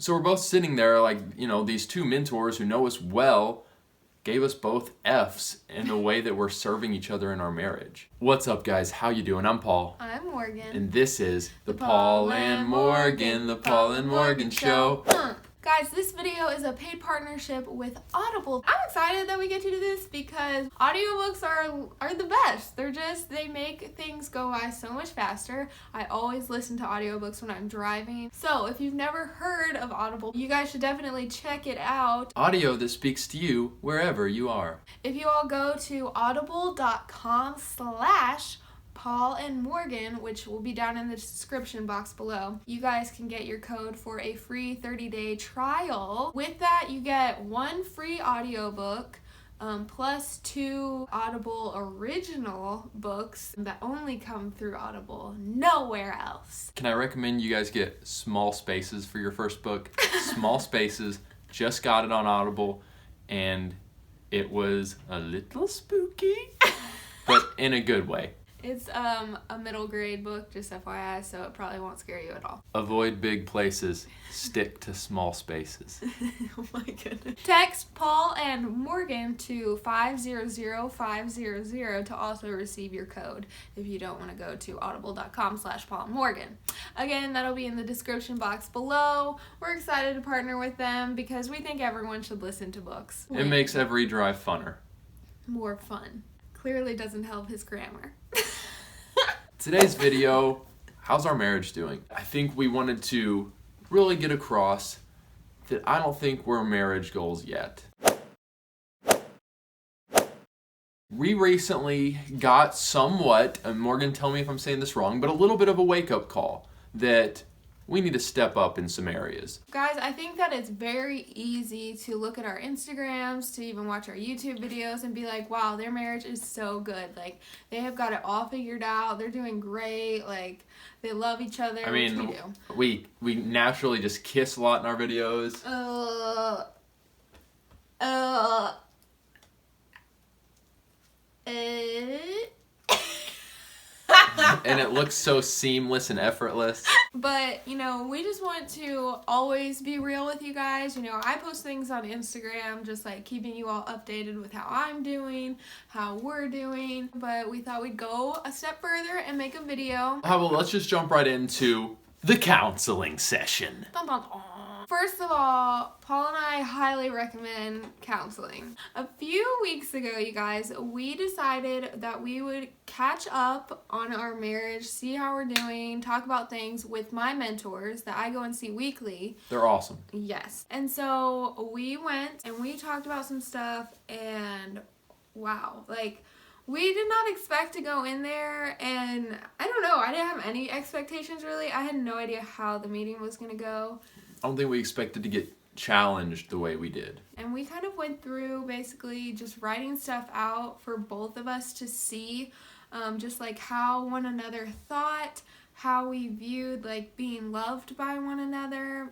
So we're both sitting there like, these two mentors who know us well gave us both F's in the way that we're serving each other in our marriage. What's up, guys? How you doing? I'm Paul. I'm Morgan. And this is the Paul and Morgan, the Paul and Morgan Show. Guys, this video is a paid partnership with Audible. I'm excited that we get to do this because audiobooks are the best. They make things go by so much faster. I always listen to audiobooks when I'm driving. So if you've never heard of Audible, you guys should definitely check it out. Audio that speaks to you wherever you are. If you all go to audible.com/Paul and Morgan, which will be down in the description box below, you guys can get your code for a free 30-day trial. With that, you get 1 free audiobook, plus 2 Audible original books that only come through Audible, nowhere else. Can I recommend you guys get Small Spaces for your first book? Small Spaces, just got it on Audible, and it was a little spooky, but in a good way. It's a middle grade book, just FYI, so it probably won't scare you at all. Avoid big places, stick to small spaces. Oh my goodness. Text Paul and Morgan to 500500 to also receive your code if you don't want to go to audible.com/Paul and Morgan. Again, that'll be in the description box below. We're excited to partner with them because we think everyone should listen to books. It makes every drive funner. More fun. Clearly doesn't help his grammar. Today's video, how's our marriage doing? I think we wanted to really get across that I don't think we're marriage goals yet. We recently got somewhat, and Morgan, tell me if I'm saying this wrong, but a little bit of a wake-up call that we need to step up in some areas. Guys, I think that it's very easy to look at our Instagrams, to even watch our YouTube videos and be like, wow, their marriage is so good. Like, they have got it all figured out. They're doing great. Like, they love each other. I mean, we naturally just kiss a lot in our videos. And it looks so seamless and effortless. But, we just want to always be real with you guys. I post things on Instagram, just like keeping you all updated with how I'm doing, how we're doing. But we thought we'd go a step further and make a video. How about let's just jump right into the counseling session. Dun, dun, dun. First of all, Paul and I highly recommend counseling. A few weeks ago, you guys, we decided that we would catch up on our marriage, see how we're doing, talk about things with my mentors that I go and see weekly. They're awesome. Yes. And so we went and we talked about some stuff, and wow, we did not expect to go in there, and I don't know, I didn't have any expectations really. I had no idea how the meeting was going to go. I don't think we expected to get challenged the way we did. And we kind of went through basically just writing stuff out for both of us to see, just like how one another thought, how we viewed like being loved by one another,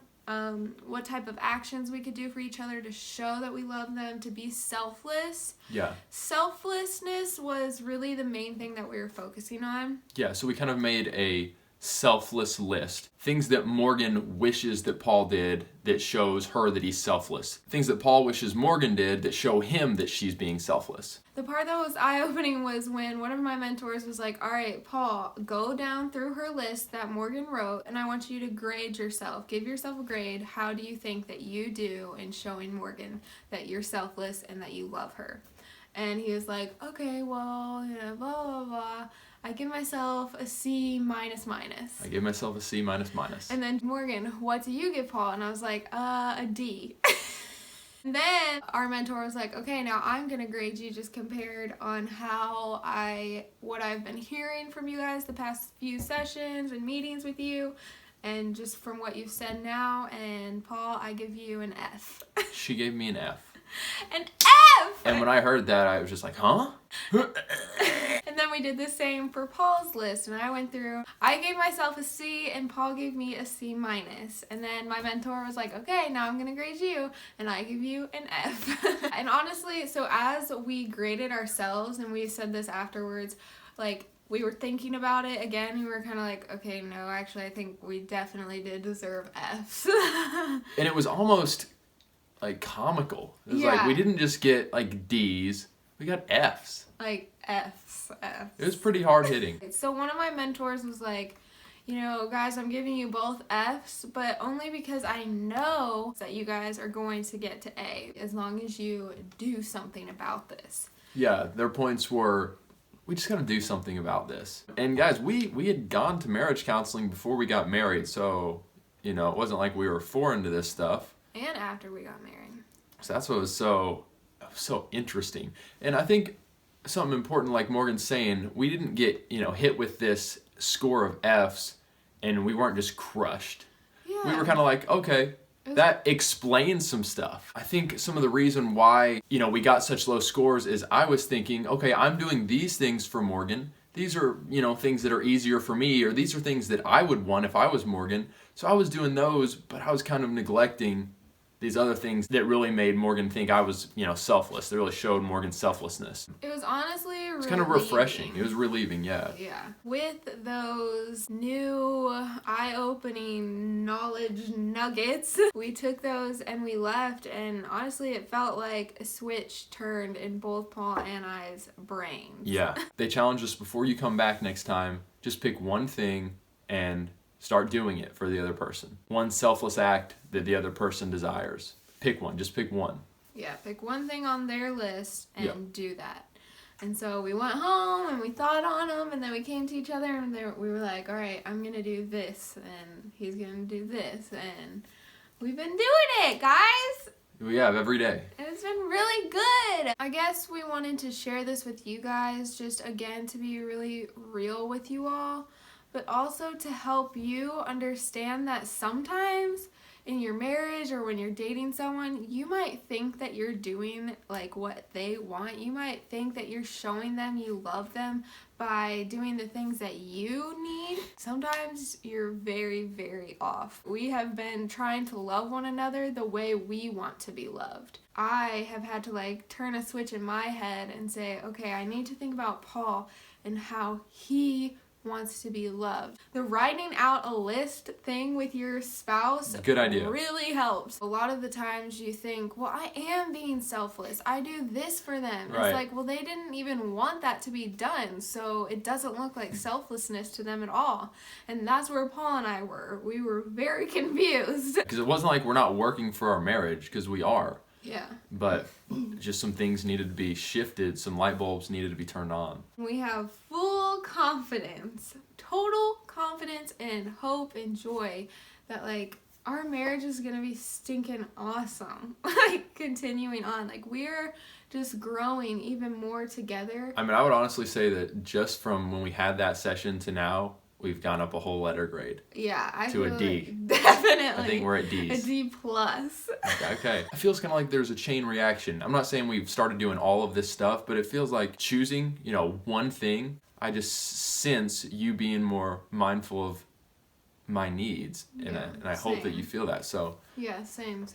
what type of actions we could do for each other to show that we love them, to be selfless. Yeah. Selflessness was really the main thing that we were focusing on. Yeah, so we kind of made a selfless list. Things that Morgan wishes that Paul did that shows her that he's selfless. Things that Paul wishes Morgan did that show him that she's being selfless. The part that was eye-opening was when one of my mentors was like, all right, Paul, go down through her list that Morgan wrote, and I want you to grade yourself. Give yourself a grade. How do you think that you do in showing Morgan that you're selfless and that you love her? And he was like, okay, well, blah, blah, blah. I give myself a C minus. I give myself a C minus. And then, Morgan, what do you give Paul? And I was like, a D. And then our mentor was like, okay, now I'm going to grade you just compared on what I've been hearing from you guys the past few sessions and meetings with you, and just from what you've said now. And Paul, I give you an F. She gave me an F. An F! And when I heard that, I was just like, huh? And then we did the same for Paul's list, and I went through, I gave myself a C, and Paul gave me a C minus. And then my mentor was like, okay, now I'm gonna grade you, and I give you an F. And honestly, so as we graded ourselves, and we said this afterwards, like, we were thinking about it again. We were kind of like, okay, no, actually, I think we definitely did deserve Fs. And it was almost like comical. It was like we didn't just get like Ds, we got Fs. Like Fs. It was pretty hard hitting. So one of my mentors was like, you know, guys, I'm giving you both Fs, but only because I know that you guys are going to get to A as long as you do something about this. Yeah, their points were, we just got to do something about this. And guys, we had gone to marriage counseling before we got married, so, you know, it wasn't like we were foreign to this stuff. And after we got married. So that's what was so interesting. And I think something important, like Morgan's saying, we didn't get, you know, hit with this score of Fs and we weren't just crushed. Yeah. We were kind of like, okay, that explains some stuff. I think some of the reason why, you know, we got such low scores is I was thinking, okay, I'm doing these things for Morgan. These are, you know, things that are easier for me, or these are things that I would want if I was Morgan. So I was doing those, but I was kind of neglecting these other things that really made Morgan think I was, you know, selfless. They really showed Morgan's selflessness. It was honestly It's kind of refreshing. It was relieving, yeah. Yeah. With those new eye-opening knowledge nuggets, we took those and we left, and honestly it felt like a switch turned in both Paul and I's brains. Yeah. They challenged us, before you come back next time, just pick one thing and start doing it for the other person. One selfless act that the other person desires. Pick one. Just pick one. Yeah, pick one thing on their list and do that. And so we went home and we thought on them, and then we came to each other and we were like, all right, I'm going to do this and he's going to do this. And we've been doing it, guys. We have every day. And it's been really good. I guess we wanted to share this with you guys, just again to be really real with you all, but also to help you understand that sometimes in your marriage or when you're dating someone, you might think that you're doing like what they want. You might think that you're showing them you love them by doing the things that you need. Sometimes you're very, very off. We have been trying to love one another the way we want to be loved. I have had to like turn a switch in my head and say, okay, I need to think about Paul and how he wants to be loved. The writing out a list thing with your spouse, good idea, really helps. A lot of the times you think, well, I am being selfless. I do this for them. Right. It's like, well, they didn't even want that to be done, so it doesn't look like selflessness to them at all. And that's where Paul and I were. We were very confused. Because it wasn't like we're not working for our marriage, because we are. Yeah. But just some things needed to be shifted, some light bulbs needed to be turned on. We have full confidence, total confidence and hope and joy that like our marriage is gonna be stinking awesome. Like continuing on. Like we're just growing even more together. I mean, I would honestly say that just from when we had that session to now, we've gone up a whole letter grade. Yeah, I to feel a D. Like definitely. I think we're at D's. A D plus. Okay. It feels kind of like there's a chain reaction. I'm not saying we've started doing all of this stuff, but it feels like choosing, you know, one thing. I just sense you being more mindful of my needs, and I hope that you feel that. So yeah, same.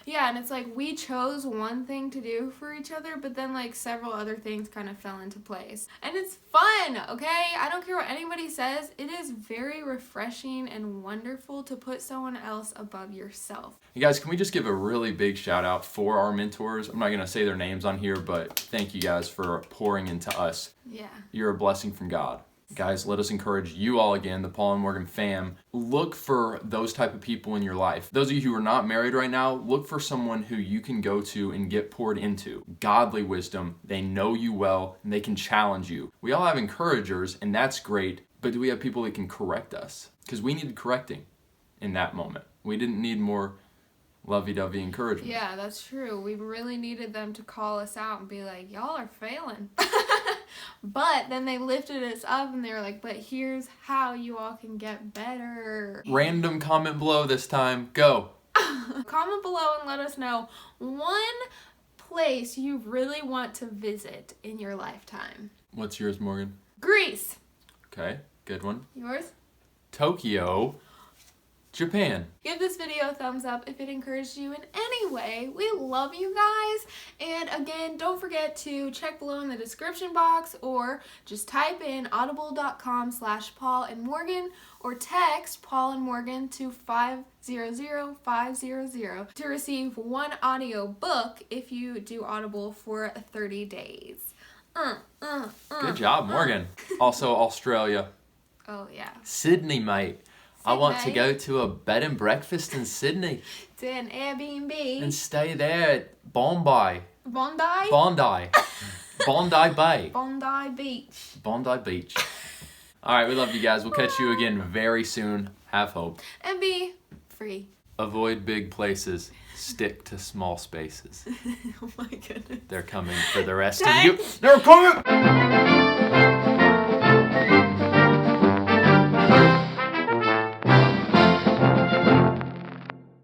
Yeah, and it's like we chose one thing to do for each other, but then like several other things kind of fell into place. And it's fun, okay? I don't care what anybody says. It is very refreshing and wonderful to put someone else above yourself. Hey guys, can we just give a really big shout out for our mentors? I'm not going to say their names on here, but thank you guys for pouring into us. Yeah. You're a blessing from God. Guys, let us encourage you all again, the Paul and Morgan fam. Look for those type of people in your life. Those of you who are not married right now, look for someone who you can go to and get poured into. Godly wisdom. They know you well and they can challenge you. We all have encouragers and that's great, but do we have people that can correct us? Because we needed correcting in that moment. We didn't need more lovey-dovey encouragement. Yeah, that's true. We really needed them to call us out and be like, y'all are failing. But then they lifted us up and they were like, but here's how you all can get better. Random comment below this time. Go. Comment below and let us know one place you really want to visit in your lifetime. What's yours, Morgan? Greece. Okay, good one. Yours? Tokyo. Japan. Give this video a thumbs up if it encouraged you in any way. We love you guys. And again, don't forget to check below in the description box or just type in audible.com/Paulandmorgan or text Paul and Morgan to 500500 to receive one audio book if you do Audible for 30 days. Good job, Morgan. Also, Australia. Oh, yeah. Sydney, mate. I want to go to a bed and breakfast in Sydney. To an Airbnb. And stay there at Bondi. Bondi? Bondi. Bondi Bay. Bondi Beach. Bondi Beach. All right, we love you guys. We'll catch you again very soon. Have hope. And be free. Avoid big places. Stick to small spaces. Oh my goodness. They're coming for the rest of you. They're coming!